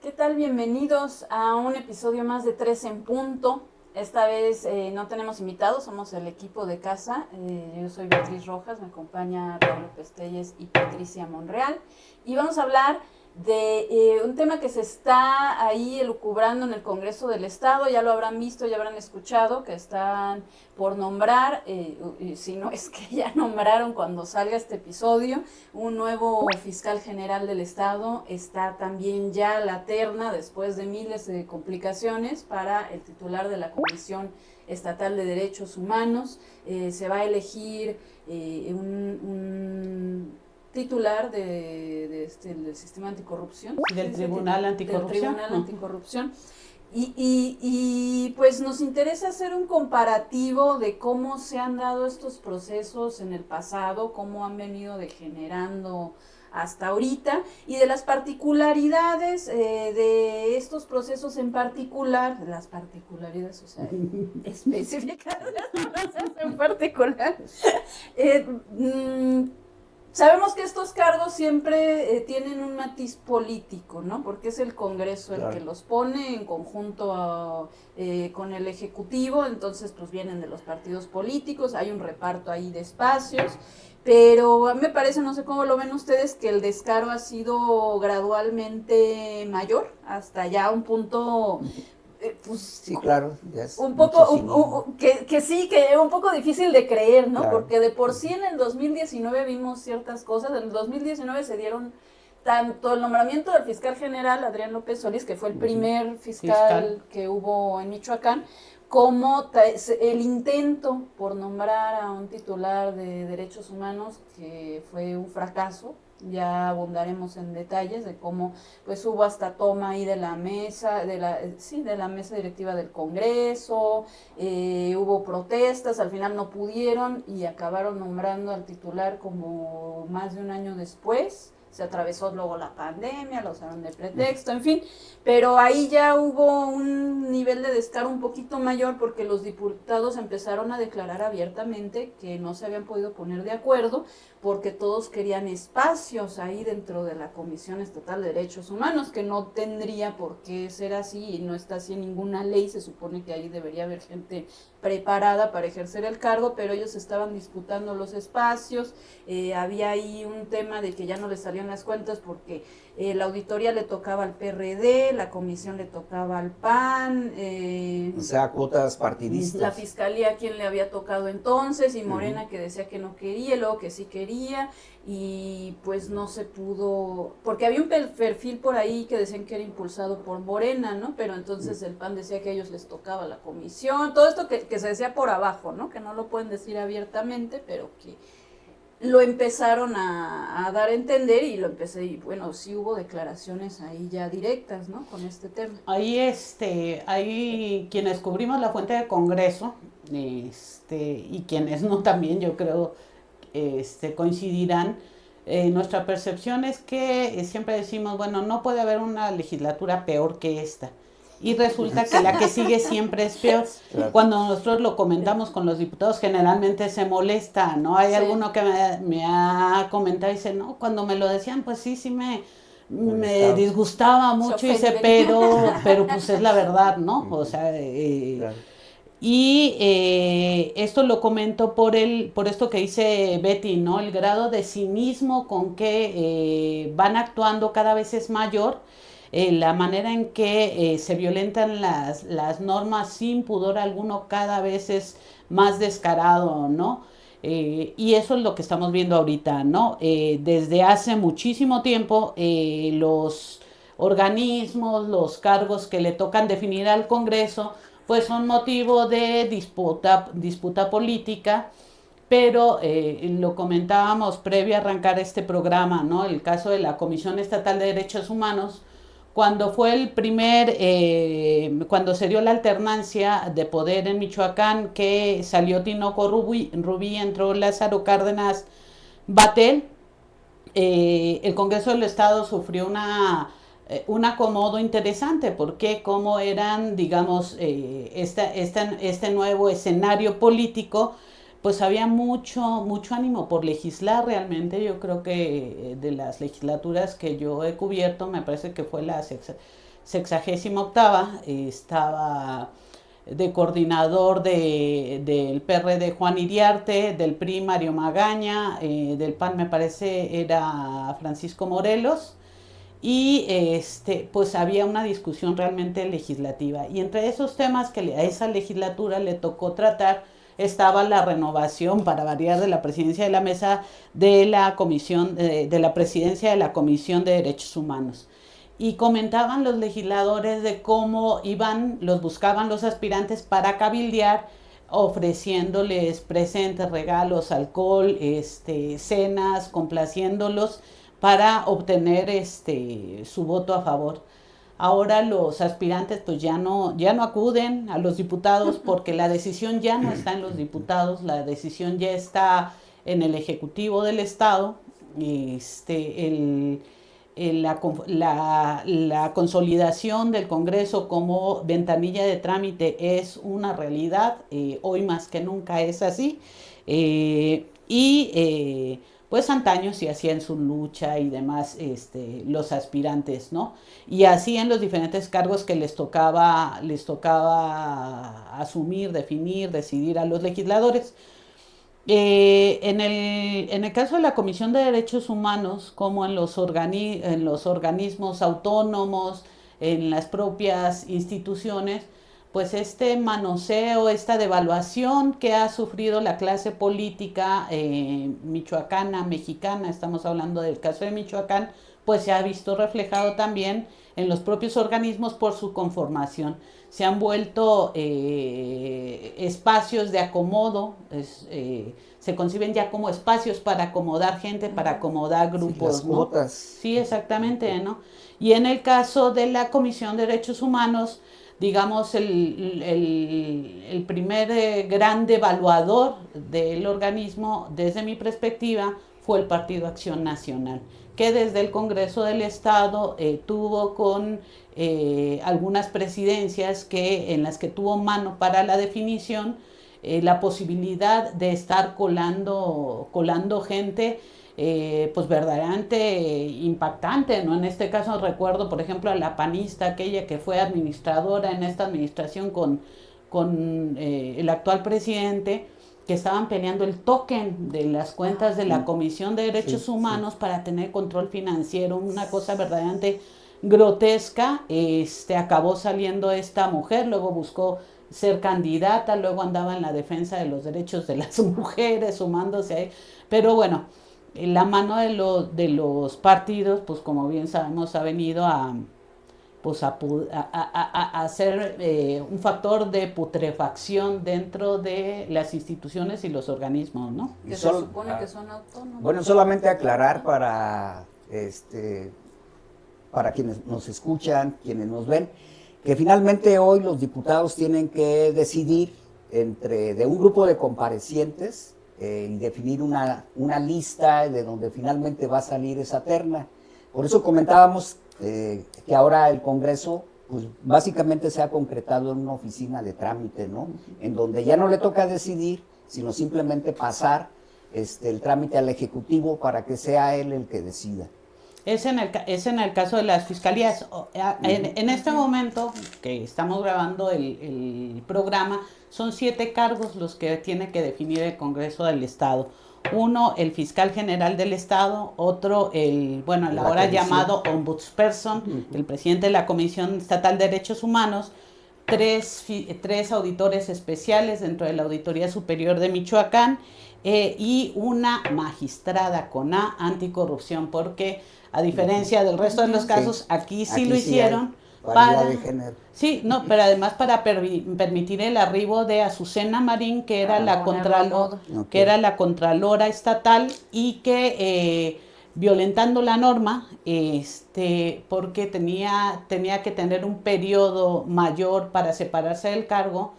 ¿Qué tal? Bienvenidos a un episodio más de 3 en punto. Esta vez no tenemos invitados, somos el equipo de casa. Yo soy Beatriz Rojas, me acompaña Raúl López Telles y Patricia Monreal. Y vamos a hablar de un tema que se está ahí elucubrando en el Congreso del Estado. Ya lo habrán visto, ya habrán escuchado, que están por nombrar, si no es que ya nombraron cuando salga este episodio, un nuevo fiscal general del Estado. Está también ya la terna, después de miles de complicaciones, para el titular de la Comisión Estatal de Derechos Humanos. Se va a elegir un titular del sistema anticorrupción. Del Tribunal Anticorrupción. Del Tribunal Anticorrupción. Y pues nos interesa hacer un comparativo de cómo se han dado estos procesos en el pasado, cómo han venido degenerando hasta ahorita, y de las particularidades de estos procesos en particular, las particularidades, o sea, específicas de los procesos en particular. Sabemos que estos cargos siempre tienen un matiz político, ¿no? Porque es el Congreso el que los pone en conjunto con el Ejecutivo, entonces pues vienen de los partidos políticos, hay un reparto ahí de espacios, pero a mí me parece, no sé cómo lo ven ustedes, que el descaro ha sido gradualmente mayor, hasta ya un punto... pues, sí, claro, ya es un poco que sí, que es un poco difícil de creer, ¿no? Claro. Porque de por sí en el 2019 vimos ciertas cosas. En el 2019 se dieron tanto el nombramiento del fiscal general Adrián López Solís, que fue el primer fiscal que hubo en Michoacán, como el intento por nombrar a un titular de derechos humanos, que fue un fracaso. Ya abundaremos en detalles de cómo pues hubo hasta toma ahí de la mesa, de la mesa directiva del Congreso, hubo protestas, al final no pudieron y acabaron nombrando al titular como más de un año después. Se atravesó luego la pandemia, lo usaron de pretexto, en fin, pero ahí ya hubo un nivel de descaro un poquito mayor, porque los diputados empezaron a declarar abiertamente que no se habían podido poner de acuerdo, porque todos querían espacios ahí dentro de la Comisión Estatal de Derechos Humanos, que no tendría por qué ser así y no está así en ninguna ley. Se supone que ahí debería haber gente preparada para ejercer el cargo, pero ellos estaban disputando los espacios. Había ahí un tema de que ya no les salían las cuentas porque la auditoría le tocaba al PRD, la comisión le tocaba al PAN, o sea, cuotas partidistas. La fiscalía, ¿quién le había tocado entonces? Y Morena, que decía que no quería, luego que sí quería, y pues no se pudo, porque había un perfil por ahí que decían que era impulsado por Morena, ¿no? Pero entonces el PAN decía que a ellos les tocaba la comisión, todo esto que se decía por abajo, ¿no? Que no lo pueden decir abiertamente, pero que lo empezaron a dar a entender, y y bueno, sí hubo declaraciones ahí ya directas, ¿no? Con este tema. Ahí quienes cubrimos la fuente de Congreso, y quienes no también, yo creo, coincidirán. Nuestra percepción es que siempre decimos, bueno, no puede haber una legislatura peor que esta. Y resulta que la que sigue siempre es peor. Claro. Cuando nosotros lo comentamos con los diputados, generalmente se molesta, ¿no? Hay alguno que me ha comentado y dice, no, cuando me lo decían, pues sí me disgustaba mucho, y dice, pero pues es la verdad, ¿no? O sea, claro. Y esto lo comento por esto que dice Betty, ¿no? El grado de cinismo con que van actuando cada vez es mayor. La manera en que se violentan las normas sin pudor alguno cada vez es más descarado, ¿no? Y eso es lo que estamos viendo ahorita, ¿no? Desde hace muchísimo tiempo los organismos, los cargos que le tocan definir al Congreso, pues son motivo de disputa política. Pero lo comentábamos previo a arrancar este programa, ¿no? El caso de la Comisión Estatal de Derechos Humanos, cuando fue el primer, cuando se dio la alternancia de poder en Michoacán, que salió Tinoco Rubí, entró Lázaro Cárdenas Batel, el Congreso del Estado sufrió un acomodo interesante, porque como eran, digamos, este nuevo escenario político, pues había mucho ánimo por legislar realmente. Yo creo que de las legislaturas que yo he cubierto, me parece que fue la 68ª, estaba de coordinador del PRD Juan Iriarte, del PRI Mario Magaña, del PAN me parece era Francisco Morelos, y pues había una discusión realmente legislativa. Y entre esos temas que a esa legislatura le tocó tratar, estaba la renovación, para variar, de la presidencia de la mesa de la comisión, de la presidencia de la Comisión de Derechos Humanos. Y comentaban los legisladores de cómo los buscaban los aspirantes para cabildear, ofreciéndoles presentes, regalos, alcohol, cenas, complaciéndolos para obtener su voto a favor. Ahora los aspirantes pues ya no acuden a los diputados, porque la decisión ya no está en los diputados, la decisión ya está en el Ejecutivo del Estado. La consolidación del Congreso como ventanilla de trámite es una realidad, hoy más que nunca es así, pues antaño sí hacían su lucha y demás los aspirantes, ¿no? Y así en los diferentes cargos que les tocaba asumir, definir, decidir a los legisladores. En el caso de la Comisión de Derechos Humanos, como en los organismos autónomos, en las propias instituciones, pues este manoseo, esta devaluación que ha sufrido la clase política michoacana, mexicana, estamos hablando del caso de Michoacán, pues se ha visto reflejado también en los propios organismos por su conformación. Se han vuelto espacios de acomodo, se conciben ya como espacios para acomodar gente, para acomodar grupos. Sí, las cuotas. ¿No? Sí, exactamente, ¿no? Y en el caso de la Comisión de Derechos Humanos, digamos, el primer gran devaluador del organismo, desde mi perspectiva, fue el Partido Acción Nacional, que desde el Congreso del Estado tuvo con algunas presidencias en las que tuvo mano para la definición, la posibilidad de estar colando gente, pues verdaderamente impactante, ¿no? En este caso recuerdo, por ejemplo, a la panista, aquella que fue administradora en esta administración con el actual presidente, que estaban peleando el token de las cuentas de la Comisión de Derechos Humanos para tener control financiero, una cosa verdaderamente grotesca. Acabó saliendo esta mujer, luego buscó ser candidata, luego andaba en la defensa de los derechos de las mujeres, sumándose ahí, pero bueno, la mano de los partidos, pues como bien sabemos, ha venido a ser un factor de putrefacción dentro de las instituciones y los organismos, ¿no? Que se supone que son autónomos. Bueno, solamente aclarar para quienes nos escuchan, quienes nos ven, que finalmente hoy los diputados tienen que decidir de un grupo de comparecientes y definir una lista de donde finalmente va a salir esa terna. Por eso comentábamos que ahora el Congreso pues básicamente se ha concretado en una oficina de trámite, ¿no? En donde ya no le toca decidir, sino simplemente pasar el trámite al Ejecutivo para que sea él el que decida. Es en el caso de las fiscalías. En este momento que estamos grabando el programa, son 7 cargos los que tiene que definir el Congreso del Estado. Uno, el fiscal general del Estado; otro, ahora llamado ombudsperson, el presidente de la Comisión Estatal de Derechos Humanos; 3 auditores especiales dentro de la Auditoría Superior de Michoacán, y una magistrada con A anticorrupción, porque a diferencia del resto de los casos, aquí lo hicieron de género. Sí, no, pero además para permitir el arribo de Azucena Marín, que era la contralora estatal, y que violentando la norma, porque tenía que tener un periodo mayor para separarse del cargo.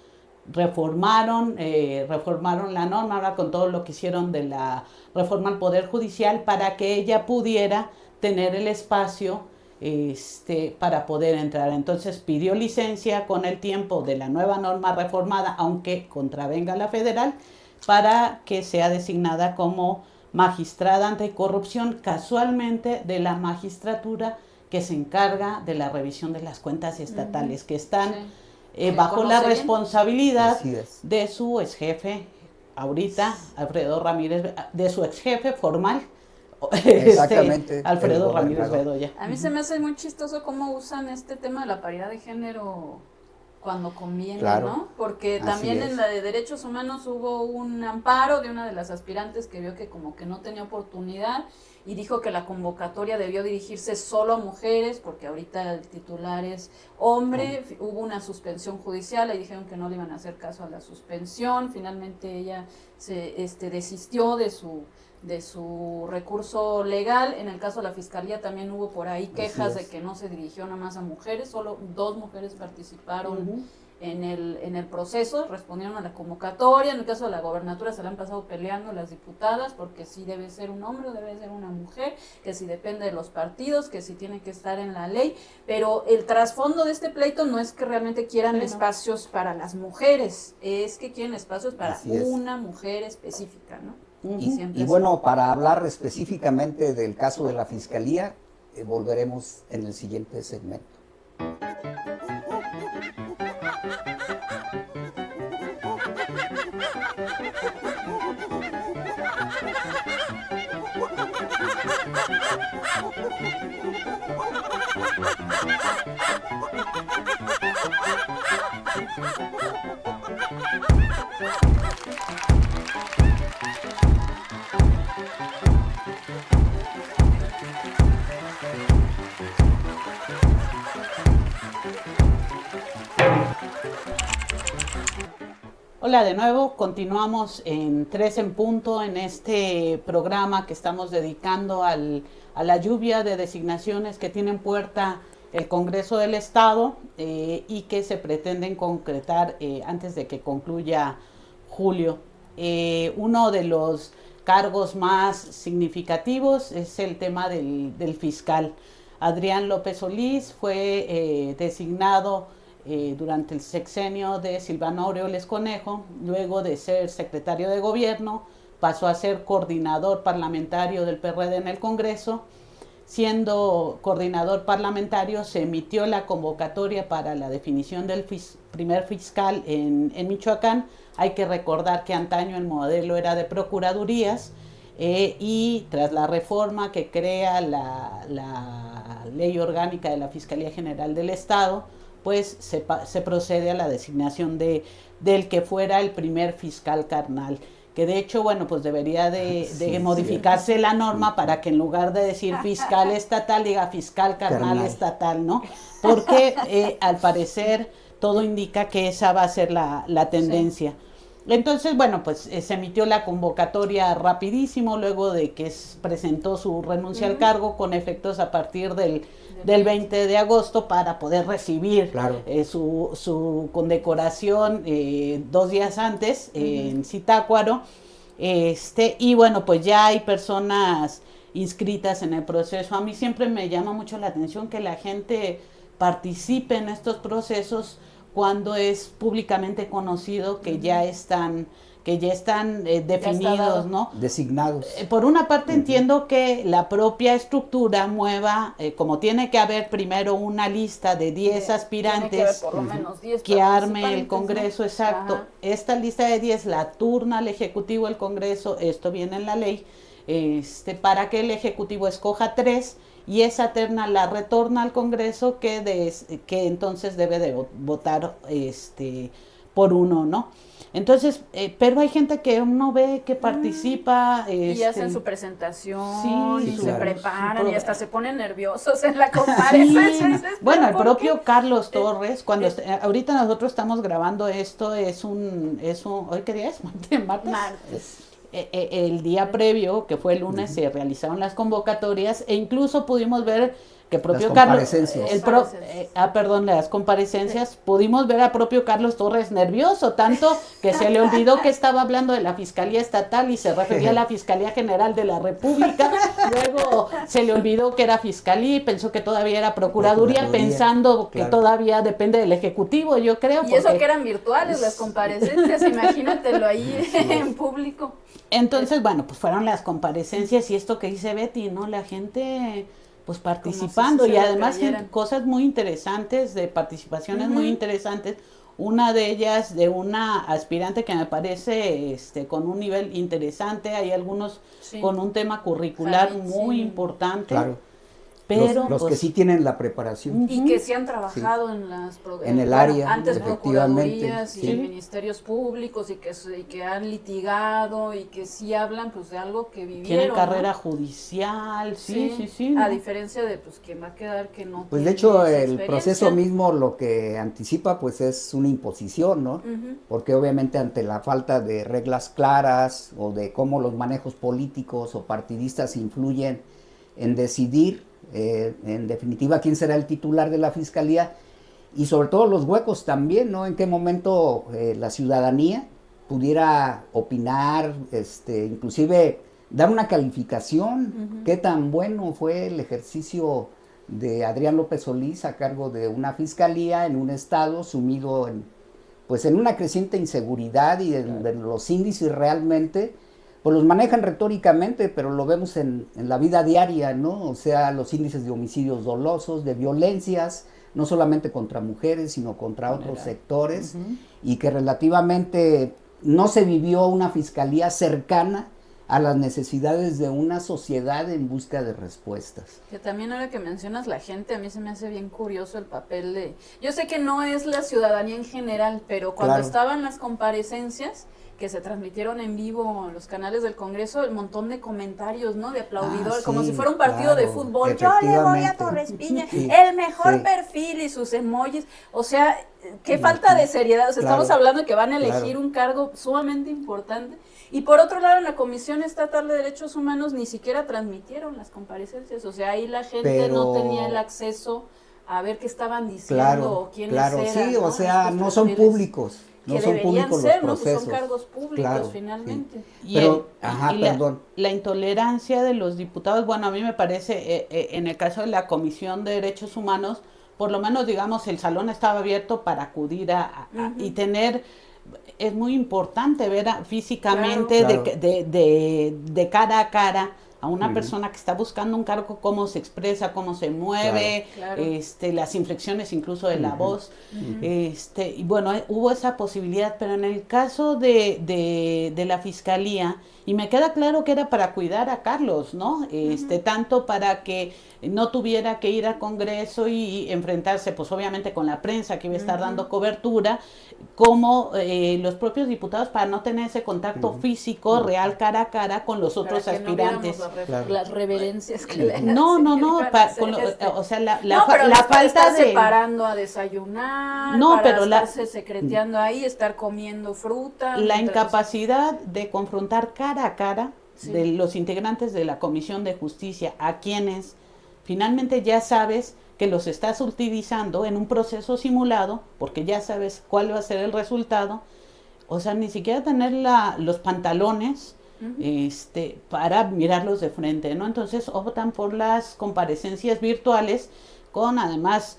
Reformaron la norma ahora con todo lo que hicieron de la reforma al Poder Judicial para que ella pudiera tener el espacio para poder entrar. Entonces pidió licencia con el tiempo de la nueva norma reformada, aunque contravenga la federal, para que sea designada como magistrada anticorrupción, casualmente de la magistratura que se encarga de la revisión de las cuentas estatales, que están bajo la responsabilidad de su ex jefe, ahorita, Alfredo Ramírez, de su ex jefe formal, exactamente, Alfredo Ramírez Bedoya. A mí se me hace muy chistoso cómo usan este tema de la paridad de género cuando conviene, claro, ¿no? Porque también en la de derechos humanos hubo un amparo de una de las aspirantes que vio que como que no tenía oportunidad y dijo que la convocatoria debió dirigirse solo a mujeres porque ahorita el titular es hombre. Hubo una suspensión judicial, le dijeron que no le iban a hacer caso a la suspensión, finalmente ella se desistió de su recurso legal. En el caso de la fiscalía también hubo por ahí quejas de que no se dirigió nada más a mujeres, solo 2 mujeres participaron en el proceso, respondieron a la convocatoria. En el caso de la gobernatura se la han pasado peleando las diputadas porque si debe ser un hombre o debe ser una mujer, que si depende de los partidos, que si tiene que estar en la ley, pero el trasfondo de este pleito no es que realmente quieran espacios para las mujeres, es que quieren espacios para una mujer específica, ¿no? Y bueno, para hablar específicamente del caso de la Fiscalía, volveremos en el siguiente segmento. Hola de nuevo, continuamos en 3 en punto en este programa que estamos dedicando a la lluvia de designaciones que tiene en puerta el Congreso del Estado y que se pretenden concretar antes de que concluya julio. Uno de los cargos más significativos es el tema del fiscal. Adrián López Solís fue designado durante el sexenio de Silvano Aureoles Conejo. Luego de ser secretario de gobierno, pasó a ser coordinador parlamentario del PRD en el Congreso. Siendo coordinador parlamentario, se emitió la convocatoria para la definición del primer fiscal en Michoacán. Hay que recordar que antaño el modelo era de procuradurías y tras la reforma que crea la ley orgánica de la Fiscalía General del Estado, pues se procede a la designación del que fuera el primer fiscal carnal, que de hecho, bueno, pues debería de modificarse la norma para que en lugar de decir fiscal estatal, diga fiscal carnal estatal, ¿no? Porque al parecer todo indica que esa va a ser la tendencia. Entonces, bueno, pues se emitió la convocatoria rapidísimo luego de que presentó su renuncia al cargo con efectos a partir del 20 de agosto para poder recibir su condecoración 2 días antes en Zitácuaro. Y bueno, pues ya hay personas inscritas en el proceso. A mí siempre me llama mucho la atención que la gente participe en estos procesos cuando es públicamente conocido que ya están definidos, ¿no? Designados. Por una parte entiendo que la propia estructura mueva, como tiene que haber primero una lista de 10 aspirantes, tiene que haber por lo menos 10 que arme el Congreso, ¿no? Exacto. Ajá. Esta lista de 10 la turna al Ejecutivo el Congreso, esto viene en la ley, para que el Ejecutivo escoja 3 y esa terna la retorna al Congreso que entonces debe de votar por uno, ¿no? Entonces, pero hay gente que uno ve que participa. Y hacen su presentación, sí, y se preparan, y hasta se ponen nerviosos en la comparecencia. Sí. Bueno, el propio Carlos Torres, cuando ahorita nosotros estamos grabando esto, ¿hoy qué día es? Martes. el día previo, que fue el lunes, se realizaron las convocatorias e incluso pudimos ver que propio Carlos, las comparecencias, pudimos ver a propio Carlos Torres nervioso, tanto que se le olvidó que estaba hablando de la Fiscalía Estatal y se refería a la Fiscalía General de la República, luego se le olvidó que era Fiscalía y pensó que todavía era Procuraduría, pensando que todavía depende del Ejecutivo, yo creo. Y eso que eran virtuales las comparecencias, imagínatelo ahí en público. Entonces, bueno, pues fueron las comparecencias y esto que dice Betty, ¿no? La gente pues participando y además cosas muy interesantes, de participaciones muy interesantes. Una de ellas de una aspirante que me parece con un nivel interesante, hay algunos con un tema curricular muy importante. Claro. Pero los que sí tienen la preparación. Y que sí han trabajado en el área, antes procuradurías y ministerios públicos y que han litigado y que sí hablan pues de algo que vivieron. Tienen carrera judicial, sí. A diferencia de pues quien va a quedar que no. Pues de hecho el proceso mismo lo que anticipa pues es una imposición, ¿no? Porque obviamente ante la falta de reglas claras o de cómo los manejos políticos o partidistas influyen en decidir en definitiva quién será el titular de la fiscalía y sobre todo los huecos también, ¿no? En qué momento la ciudadanía pudiera opinar, inclusive dar una calificación, qué tan bueno fue el ejercicio de Adrián López Solís a cargo de una fiscalía en un estado sumido en una creciente inseguridad y de los índices realmente pues los manejan retóricamente, pero lo vemos en la vida diaria, ¿no? O sea, los índices de homicidios dolosos, de violencias, no solamente contra mujeres, sino contra otros sectores, y que relativamente no se vivió una fiscalía cercana a las necesidades de una sociedad en busca de respuestas. Que también ahora que mencionas la gente, a mí se me hace bien curioso el papel de... Yo sé que no es la ciudadanía en general, pero cuando estaban las comparecencias que se transmitieron en vivo en los canales del Congreso, el montón de comentarios, ¿no? De aplaudidores, como si fuera un partido de fútbol. Yo le voy a Torres Piña, el mejor perfil y sus emojis. O sea, qué falta de seriedad. O sea, estamos hablando de que van a elegir un cargo sumamente importante. Y por otro lado, en la Comisión Estatal de Derechos Humanos ni siquiera transmitieron las comparecencias. O sea, ahí la gente no tenía el acceso a ver qué estaban diciendo o quiénes eran. Sí, o sea, no son públicos. No que son deberían públicos ser, los procesos. ¿no? Pues son cargos públicos finalmente. Sí. La intolerancia de los diputados, bueno, a mí me parece, en el caso de la Comisión de Derechos Humanos, por lo menos, digamos, el salón estaba abierto para acudir y tener... Es muy importante ver físicamente de cara a cara a una persona que está buscando un cargo, cómo se expresa, cómo se mueve, las inflexiones incluso de la voz, y bueno, hubo esa posibilidad, pero en el caso de la Fiscalía, y me queda claro que era para cuidar a Carlos, ¿no? Tanto para que no tuviera que ir al Congreso y enfrentarse, pues obviamente con la prensa que iba a estar dando cobertura, como los propios diputados para no tener ese contacto físico real cara a cara con los otros aspirantes. No las reverencias que le No, o sea, la falta de... separando a desayunar, para estarse secreteando ahí, estar comiendo fruta. La incapacidad de confrontar cara a cara de los integrantes de la Comisión de Justicia, a quienes finalmente ya sabes que los estás utilizando en un proceso simulado, porque ya sabes cuál va a ser el resultado, o sea, ni siquiera tener los pantalones para mirarlos de frente, ¿no? Entonces optan por las comparecencias virtuales con además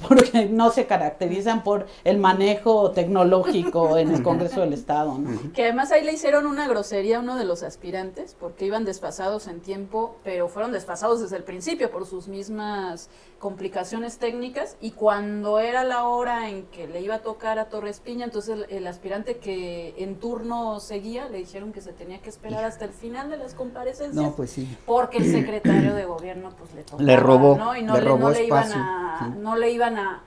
porque no se caracterizan por el manejo tecnológico en el Congreso del Estado, ¿no? Que además ahí le hicieron una grosería a uno de los aspirantes porque iban desfasados en tiempo, pero fueron desfasados desde el principio por sus mismas complicaciones técnicas, y cuando era la hora en que le iba a tocar a Torres Piña, entonces el aspirante que en turno seguía le dijeron que se tenía que esperar hasta el final de las comparecencias. No, pues sí. Porque el secretario de gobierno pues le tocaba, le robó, ¿no? Y no le iban a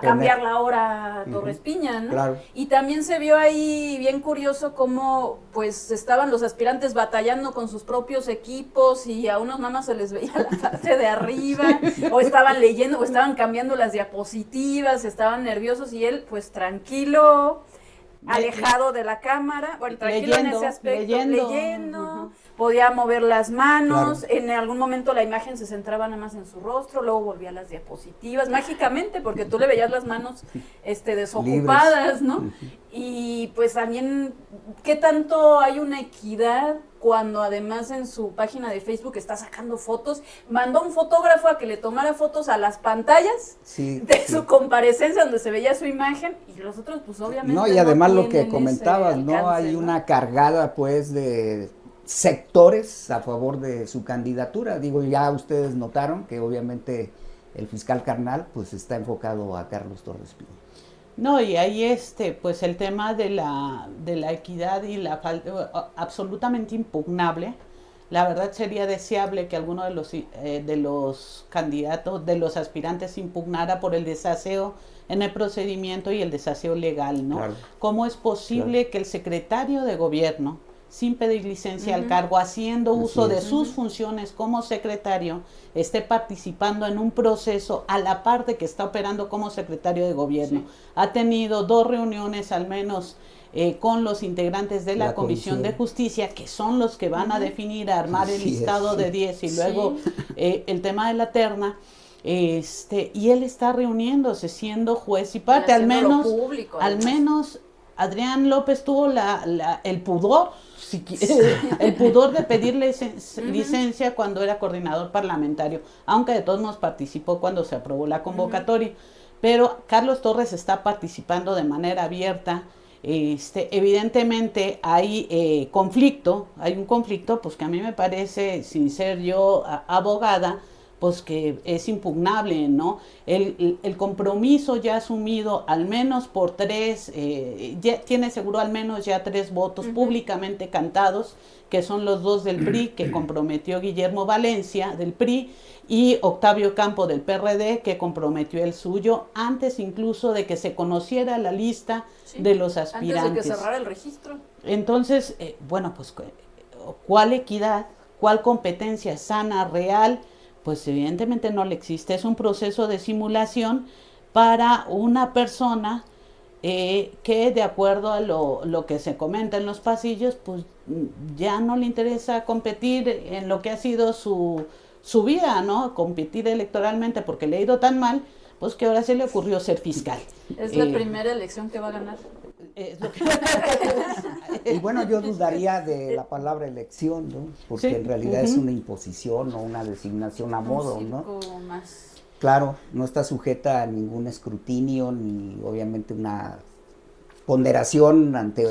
cambiar la hora a Torres Piña, ¿no? Claro. Y también se vio ahí bien curioso cómo pues estaban los aspirantes batallando con sus propios equipos y a unos nada más se les veía la parte de arriba, o estaban leyendo, o estaban cambiando las diapositivas, estaban nerviosos, y él pues tranquilo, alejado de la cámara, bueno, tranquilo en ese aspecto, leyendo, uh-huh. Podía mover las manos, Claro. en algún momento la imagen se centraba nada más en su rostro, luego volvía a las diapositivas, mágicamente, porque tú le veías las manos desocupadas, ¿no? Uh-huh. Y pues también, ¿qué tanto hay una equidad cuando además en su página de Facebook está sacando fotos? Mandó un fotógrafo a que le tomara fotos a las pantallas de su comparecencia donde se veía su imagen, y los otros pues obviamente no, y además lo que tienen comentabas, ese ¿no? alcance, Hay ¿no? una cargada pues de sectores a favor de su candidatura. Digo, ya ustedes notaron que obviamente el fiscal carnal pues está enfocado a Carlos Torres Piña. No, y ahí pues el tema de la equidad y la falta absolutamente impugnable. La verdad sería deseable que alguno de los candidatos, de los aspirantes impugnara por el desaseo en el procedimiento y el desaseo legal, ¿no? Claro. ¿Cómo es posible que el secretario de gobierno, sin pedir licencia al cargo, haciendo uso de sus funciones como secretario, esté participando en un proceso a la par de que está operando como secretario de gobierno? Sí. Ha tenido 2 reuniones al menos con los integrantes de la Comisión de Justicia, que son los que van a definir, a armar el listado de 10 y luego el tema de la terna. Y él está reuniéndose siendo juez y parte, al menos público, menos Adrián López tuvo el pudor, el pudor de pedir licencia cuando era coordinador parlamentario, aunque de todos modos participó cuando se aprobó la convocatoria. Pero Carlos Torres está participando de manera abierta. Evidentemente hay hay un conflicto, pues que a mí me parece, sin ser yo abogada, pues que es impugnable, ¿no? El compromiso ya asumido al menos por 3, ya tiene seguro al menos ya 3 votos públicamente cantados, que son los 2 del PRI, que comprometió Guillermo Valencia del PRI, y Octavio Campo del PRD, que comprometió el suyo, antes incluso de que se conociera la lista de los aspirantes. Antes de que cerrara el registro. Entonces, bueno, pues, ¿cuál equidad? ¿Cuál competencia sana, real? Pues evidentemente no le existe. Es un proceso de simulación para una persona que, de acuerdo a lo que se comenta en los pasillos, pues ya no le interesa competir en lo que ha sido su vida, ¿no? Competir electoralmente, porque le ha ido tan mal, pues que ahora se le ocurrió ser fiscal. Es la primera elección que va a ganar. Es lo que... Y bueno, yo dudaría de la palabra elección, ¿no? Porque en realidad es una imposición o una designación a modo, ¿no? Más. Claro, no está sujeta a ningún escrutinio ni obviamente una ponderación ante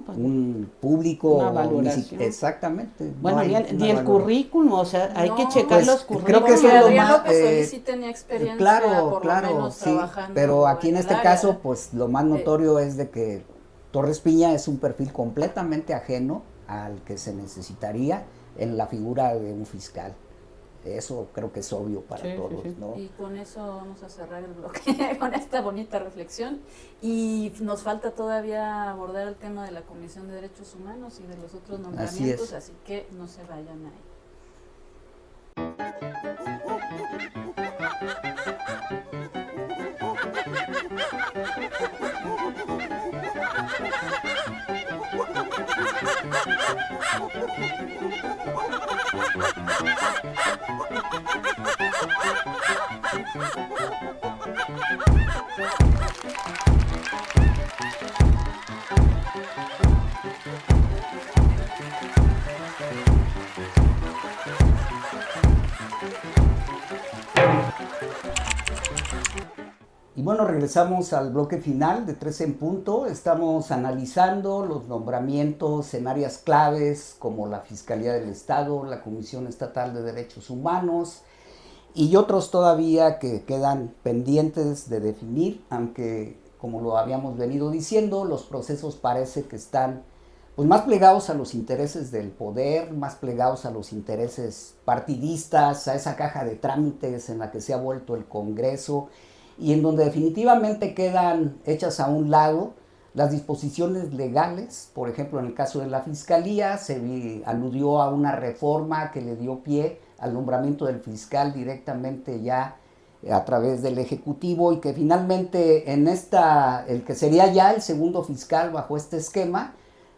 un público. Una valoración. Exactamente. Bueno, ni el currículum, o sea, hay que checar los currículums. Creo que eso es lo más... López sí tenía experiencia, claro, por lo menos sí, trabajando pero aquí en este área. caso, pues lo más notorio es de que Torres Piña es un perfil completamente ajeno al que se necesitaría en la figura de un fiscal. Eso creo que es obvio para todos, ¿no? Y con eso vamos a cerrar el bloque, con esta bonita reflexión. Y nos falta todavía abordar el tema de la Comisión de Derechos Humanos y de los otros nombramientos, así que no se vayan ahí. Y bueno, regresamos al bloque final de 13 en punto. Estamos analizando los nombramientos en áreas claves como la Fiscalía del Estado, la Comisión Estatal de Derechos Humanos y otros todavía que quedan pendientes de definir, aunque como lo habíamos venido diciendo, los procesos parece que están pues más plegados a los intereses del poder, más plegados a los intereses partidistas, a esa caja de trámites en la que se ha vuelto el Congreso, y en donde definitivamente quedan hechas a un lado las disposiciones legales. Por ejemplo, en el caso de la Fiscalía se aludió a una reforma que le dio pie al nombramiento del fiscal directamente ya a través del Ejecutivo, y que finalmente el que sería ya el segundo fiscal bajo este esquema,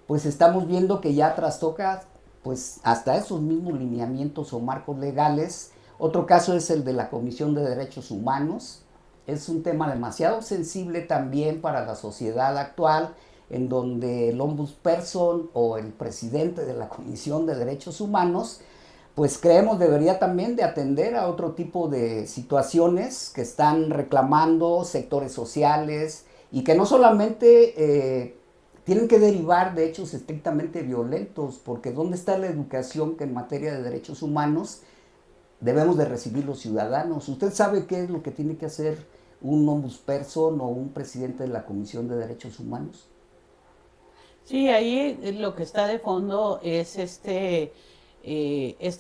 pues estamos viendo que ya trastoca pues hasta esos mismos lineamientos o marcos legales. Otro caso es el de la Comisión de Derechos Humanos. Es un tema demasiado sensible también para la sociedad actual, en donde el ombudsperson o el presidente de la Comisión de Derechos Humanos, pues creemos debería también de atender a otro tipo de situaciones que están reclamando sectores sociales, y que no solamente tienen que derivar de hechos estrictamente violentos, porque ¿dónde está la educación que en materia de derechos humanos debemos de recibir los ciudadanos? ¿Usted sabe qué es lo que tiene que hacer un ombudsperson o un presidente de la Comisión de Derechos Humanos? Sí, ahí lo que está de fondo es este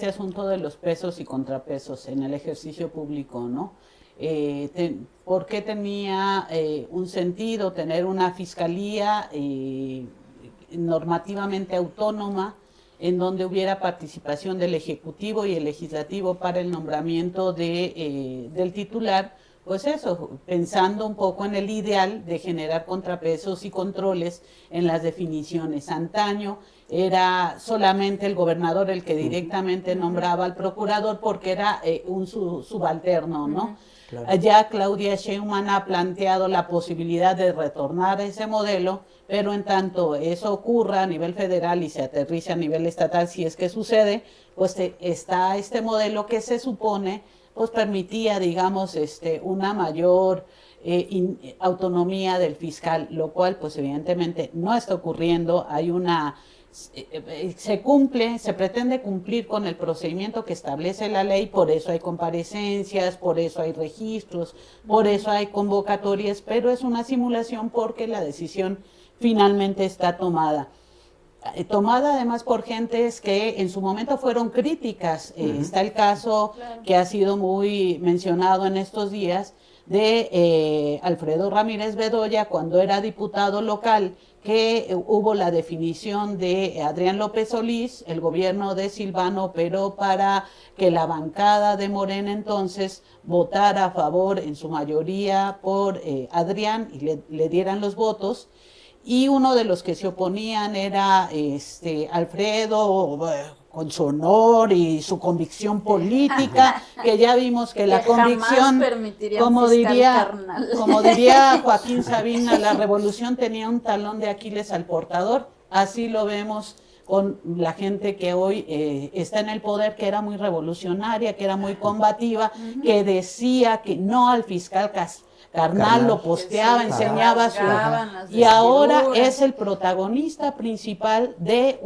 asunto de los pesos y contrapesos en el ejercicio público, ¿no? ¿Por qué tenía un sentido tener una fiscalía normativamente autónoma, en donde hubiera participación del Ejecutivo y el Legislativo para el nombramiento del titular? Pues eso, pensando un poco en el ideal de generar contrapesos y controles en las definiciones. Antaño era solamente el gobernador el que directamente nombraba al procurador, porque era un subalterno, ¿no? Claro. Ya Claudia Sheinbaum ha planteado la posibilidad de retornar a ese modelo, pero en tanto eso ocurra a nivel federal y se aterrice a nivel estatal, si es que sucede, pues está este modelo que se supone pues permitía, digamos, una mayor autonomía del fiscal, lo cual pues evidentemente no está ocurriendo. Hay se pretende cumplir con el procedimiento que establece la ley, por eso hay comparecencias, por eso hay registros, por eso hay convocatorias, pero es una simulación porque la decisión finalmente está tomada además por gentes que en su momento fueron críticas. Está el caso que ha sido muy mencionado en estos días de Alfredo Ramírez Bedoya, cuando era diputado local, que hubo la definición de Adrián López Solís. El gobierno de Silvano operó para que la bancada de Morena entonces votara a favor en su mayoría por Adrián y le dieran los votos. Y uno de los que se oponían era Alfredo, con su honor y su convicción política, que ya vimos que la convicción, como diría Joaquín Sabina, la revolución tenía un talón de Aquiles al portador. Así lo vemos con la gente que hoy está en el poder, que era muy revolucionaria, que era muy combativa, que decía que no al fiscal Carnal, lo posteaba, sí, enseñaba y ahora es el protagonista principal de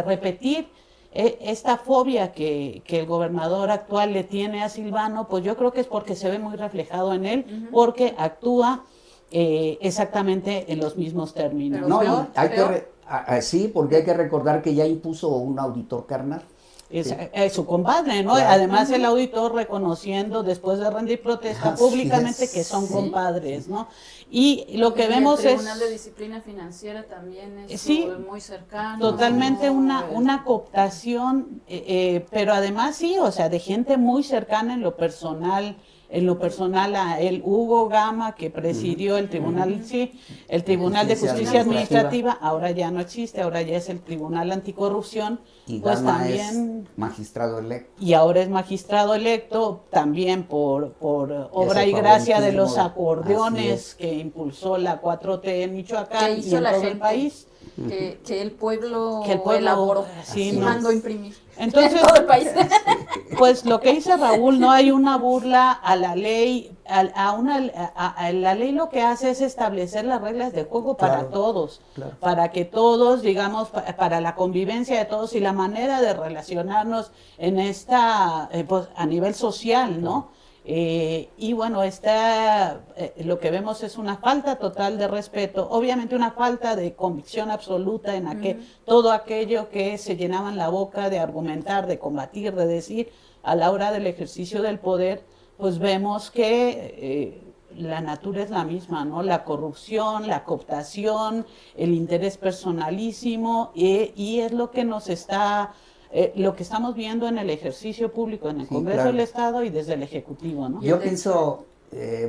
repetir esta fobia que el gobernador actual le tiene a Silvano. Pues yo creo que es porque se ve muy reflejado en él, porque actúa exactamente en los mismos términos. No, sí, porque hay que recordar que ya impuso un auditor carnal. Es su compadre, ¿no? Claro. Además el auditor reconociendo después de rendir protesta públicamente que son compadres, ¿no? Y lo que vemos es... El Tribunal de Disciplina Financiera también es muy cercano. Totalmente una cooptación, pero además sí, o sea, de gente muy cercana en lo personal a él. Hugo Gama, que presidió el tribunal, el Tribunal de Justicia Administrativa, ahora ya no existe, ahora ya es el Tribunal Anticorrupción. Y pues Gama también es magistrado electo. Y ahora es magistrado electo también por obra y gracia de los acordeones que impulsó la 4T en Michoacán y en todo el país. Que el pueblo elaboró y mandó imprimir. Entonces, todo el país. Pues lo que dice Raúl, no hay una burla a la ley. La ley lo que hace es establecer las reglas de juego para todos, para que todos, digamos, para la convivencia de todos y la manera de relacionarnos en pues, a nivel social, ¿no? Y bueno, lo que vemos es una falta total de respeto, obviamente una falta de convicción absoluta en todo aquello que se llenaban la boca de argumentar, de combatir, de decir a la hora del ejercicio del poder. Pues vemos que la natura es la misma, ¿no? La corrupción, la cooptación, el interés personalísimo, y es lo que nos está lo que estamos viendo en el ejercicio público, en el Congreso claro. del Estado y desde el Ejecutivo, ¿no? Yo pienso,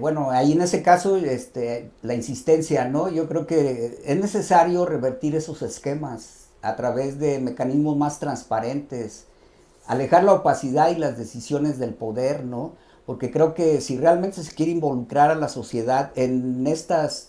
bueno, ahí en ese caso, la insistencia, ¿no? Yo creo que es necesario revertir esos esquemas a través de mecanismos más transparentes, alejar la opacidad y las decisiones del poder, ¿no? Porque creo que si realmente se quiere involucrar a la sociedad en estas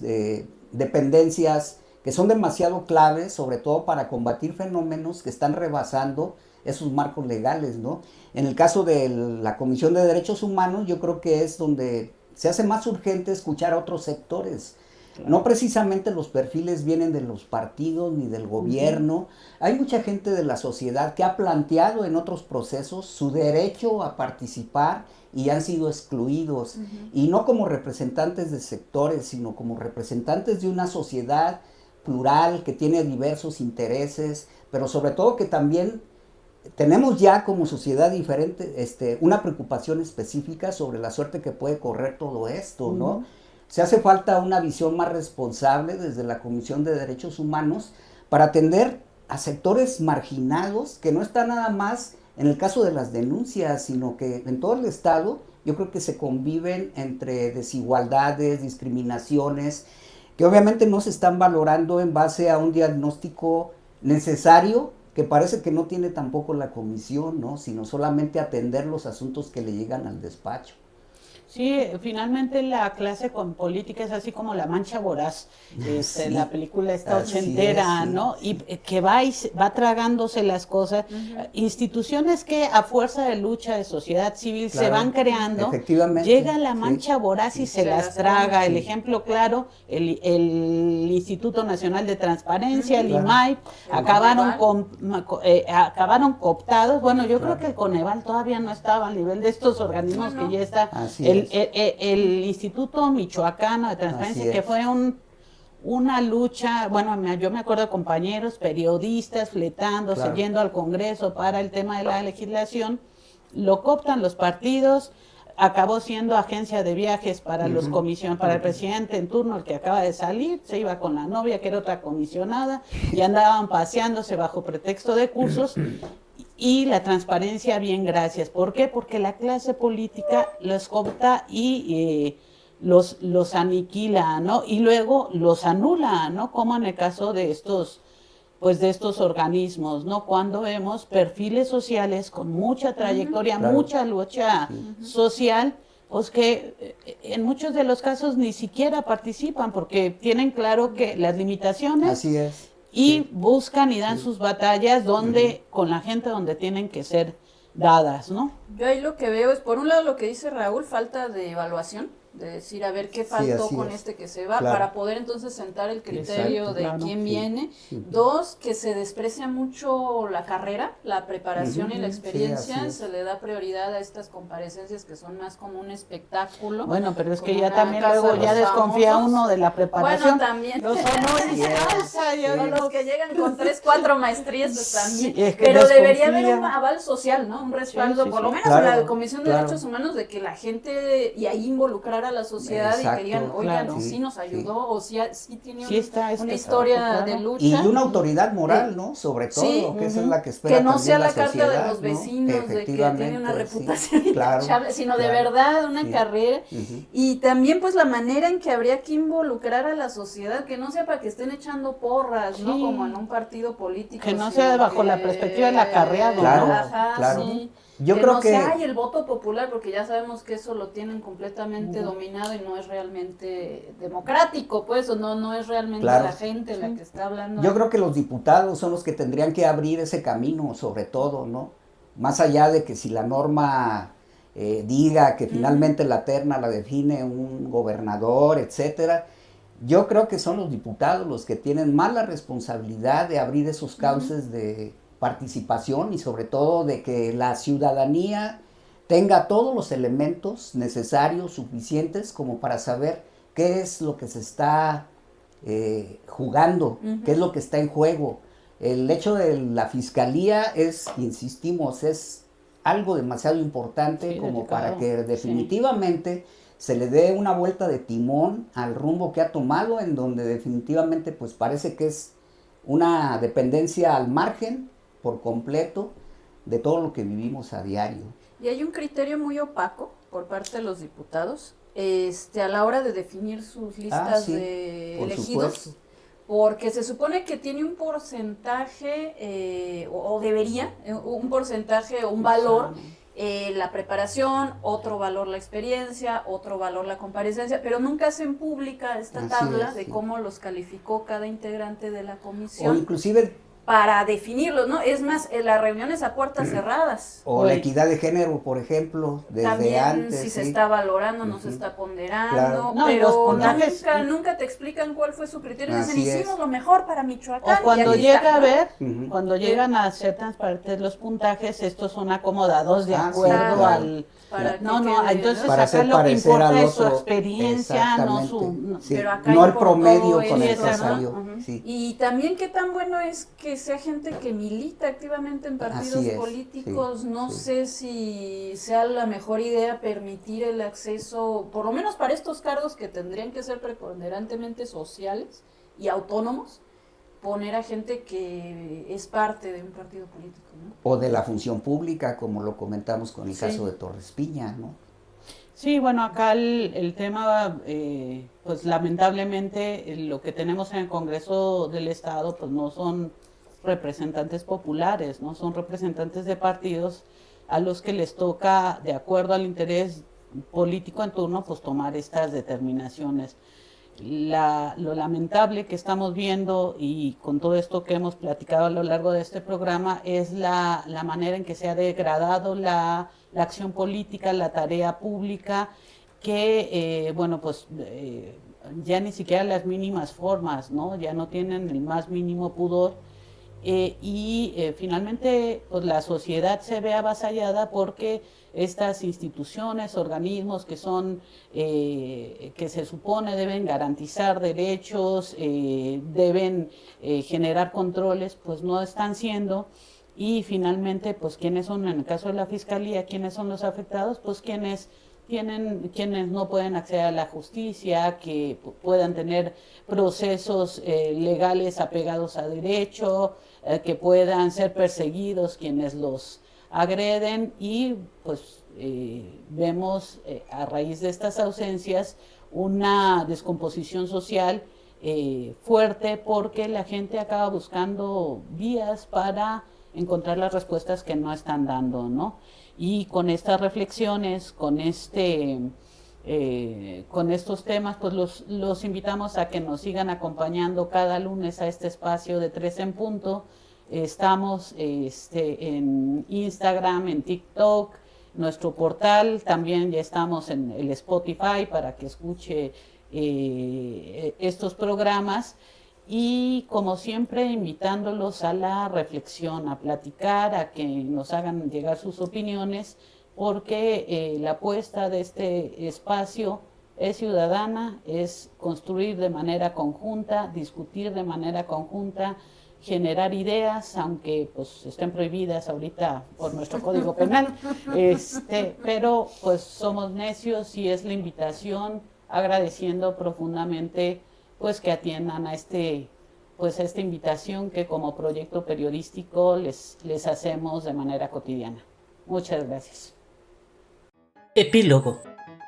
dependencias que son demasiado claves, sobre todo para combatir fenómenos que están rebasando esos marcos legales, ¿no? En el caso de la Comisión de Derechos Humanos, yo creo que es donde se hace más urgente escuchar a otros sectores. Claro. No precisamente los perfiles vienen de los partidos ni del gobierno. Hay mucha gente de la sociedad que ha planteado en otros procesos su derecho a participar y han sido excluidos. Y no como representantes de sectores, sino como representantes de una sociedad plural que tiene diversos intereses, pero sobre todo que también tenemos ya como sociedad diferente una preocupación específica sobre la suerte que puede correr todo esto, ¿no? Se hace falta una visión más responsable desde la Comisión de Derechos Humanos para atender a sectores marginados que no están nada más en el caso de las denuncias, sino que en todo el Estado yo creo que se conviven entre desigualdades, discriminaciones, que obviamente no se están valorando en base a un diagnóstico necesario que parece que no tiene tampoco la comisión, ¿no? Sino solamente atender los asuntos que le llegan al despacho. Sí, finalmente la clase con política es así como la mancha voraz, sí, la película esta ochentera, ¿no? Sí. Y que va tragándose las cosas. Instituciones que a fuerza de lucha de sociedad civil se van creando, llega la mancha voraz y se las traga. El ejemplo claro, el Instituto Nacional de Transparencia, el IMAI, acabaron cooptados. Bueno, yo creo que el Coneval todavía no estaba al nivel de estos organismos que ya está. El Instituto Michoacano de Transparencia, que fue una lucha, bueno, yo me acuerdo de compañeros, periodistas, fletándose, yendo al Congreso para el tema de la legislación, lo cooptan los partidos, acabó siendo agencia de viajes para los para el presidente en turno, el que acaba de salir, se iba con la novia, que era otra comisionada, y andaban paseándose bajo pretexto de cursos. Y la transparencia, bien, gracias. ¿Por qué? Porque la clase política los coopta y los aniquila, ¿no? Y luego los anula, ¿no? Como en el caso de estos organismos, ¿no? Cuando vemos perfiles sociales con mucha trayectoria, mucha lucha social, pues que en muchos de los casos ni siquiera participan porque tienen claro que las limitaciones. Así es. Y buscan y dan sus batallas con la gente donde tienen que ser dadas, ¿no? Yo ahí lo que veo es, por un lado, lo que dice Raúl, falta de evaluación, de decir, a ver qué faltó con que se va, para poder entonces sentar el criterio de quién viene. Dos, que se desprecia mucho la carrera, la preparación y la experiencia, se le da prioridad a estas comparecencias que son más como un espectáculo. Bueno, pero es que ya también luego ya desconfía uno de la preparación. Bueno, también. Los honores los que llegan con 3, 4 maestrías, pues también. Es que pero debería haber un aval social, ¿no? Un respaldo, por lo menos en la Comisión de Derechos Humanos, de que la gente, y ahí involucrar a la sociedad y que digan, oigan, sí nos ayudó, o sí tiene una historia de lucha. Y una autoridad moral, ¿no? Sobre todo, que esa es la que espera que no sea la sociedad, carta de los vecinos, ¿no? De que tiene una reputación intachable, sino de verdad una carrera. Y también pues la manera en que habría que involucrar a la sociedad, que no sea para que estén echando porras, ¿no? Como en un partido político. Que no sea bajo la perspectiva del acarreado, claro. Yo creo que no sea el voto popular, porque ya sabemos que eso lo tienen completamente dominado y no es realmente democrático, pues, o no es realmente la gente la que está hablando. Yo creo que los diputados son los que tendrían que abrir ese camino, sobre todo, ¿no? Más allá de que si la norma diga que finalmente la terna la define un gobernador, etcétera, yo creo que son los diputados los que tienen más la responsabilidad de abrir esos cauces de participación y sobre todo de que la ciudadanía tenga todos los elementos necesarios, suficientes, como para saber qué es lo que se está jugando, qué es lo que está en juego. El hecho de la fiscalía insistimos, es algo demasiado importante como para que definitivamente se le dé una vuelta de timón al rumbo que ha tomado, en donde definitivamente pues parece que es una dependencia al margen por completo de todo lo que vivimos a diario. Y hay un criterio muy opaco por parte de los diputados a la hora de definir sus listas sí, de elegidos. Supuesto. Porque se supone que tiene un porcentaje, o debería, un porcentaje o un valor la preparación, otro valor la experiencia, otro valor la comparecencia, pero nunca hacen pública esta tabla de cómo los calificó cada integrante de la comisión. O inclusive para definirlos, ¿no? Es más, las reuniones a puertas cerradas. O la equidad de género, por ejemplo, desde también, antes. Si se está valorando, no se está ponderando, claro. No, pero nunca te explican cuál fue su criterio. Dicen, hicimos lo mejor para Michoacán. O cuando llega a ver, cuando llegan a ser transparentes los puntajes, estos son acomodados de acuerdo al... entonces para acá lo que importa es su otro, experiencia, no su... pero acá no el promedio con el que salió. Y también qué tan bueno es que sea gente que milita activamente en partidos políticos. No sé si sea la mejor idea permitir el acceso, por lo menos para estos cargos que tendrían que ser preponderantemente sociales y autónomos, poner a gente que es parte de un partido político, ¿no? O de la función pública, como lo comentamos con el caso de Torres Piña, ¿no? Sí, bueno, acá el tema, pues lamentablemente lo que tenemos en el Congreso del Estado, pues no son representantes populares, no son representantes de partidos a los que les toca, de acuerdo al interés político en turno, pues tomar estas determinaciones. Lo lamentable que estamos viendo, y con todo esto que hemos platicado a lo largo de este programa, es la manera en que se ha degradado la acción política, la tarea pública, que, ya ni siquiera las mínimas formas, ¿no? Ya no tienen el más mínimo pudor, finalmente pues, la sociedad se ve avasallada porque estas instituciones, organismos que son, que se supone deben garantizar derechos, deben generar controles, pues no están siendo. Y finalmente, pues, ¿quiénes son, en el caso de la Fiscalía, quiénes son los afectados? Pues quienes no pueden acceder a la justicia, que puedan tener procesos legales apegados a derecho, que puedan ser perseguidos quienes los agreden, y pues vemos a raíz de estas ausencias una descomposición social fuerte, porque la gente acaba buscando vías para encontrar las respuestas que no están dando, ¿no? Y con estas reflexiones, con estos temas, pues los invitamos a que nos sigan acompañando cada lunes a este espacio de 3 en punto. Estamos en Instagram, en TikTok, nuestro portal, también ya estamos en el Spotify para que escuche estos programas. Y como siempre, invitándolos a la reflexión, a platicar, a que nos hagan llegar sus opiniones, porque la apuesta de este espacio es ciudadana, es construir de manera conjunta, discutir de manera conjunta, generar ideas, aunque pues estén prohibidas ahorita por nuestro Código Penal, pero pues somos necios, y es la invitación, agradeciendo profundamente pues que atiendan a esta invitación que como proyecto periodístico les hacemos de manera cotidiana. Muchas gracias. Epílogo.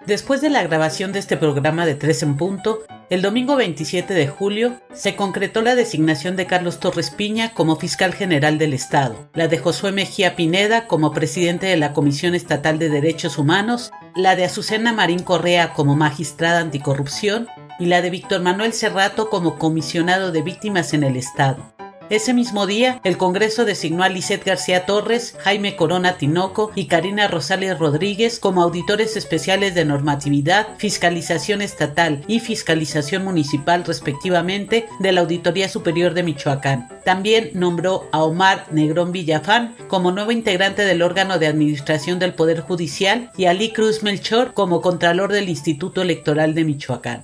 Después de la grabación de este programa de 3 en punto, el domingo 27 de julio se concretó la designación de Carlos Torres Piña como fiscal general del Estado, la de Josué Mejía Pineda como presidente de la Comisión Estatal de Derechos Humanos, la de Azucena Marín Correa como magistrada anticorrupción y la de Víctor Manuel Cerrato como comisionado de víctimas en el Estado. Ese mismo día, el Congreso designó a Lisette García Torres, Jaime Corona Tinoco y Karina Rosales Rodríguez como auditores especiales de normatividad, fiscalización estatal y fiscalización municipal respectivamente de la Auditoría Superior de Michoacán. También nombró a Omar Negrón Villafán como nuevo integrante del órgano de administración del Poder Judicial y a Lee Cruz Melchor como contralor del Instituto Electoral de Michoacán.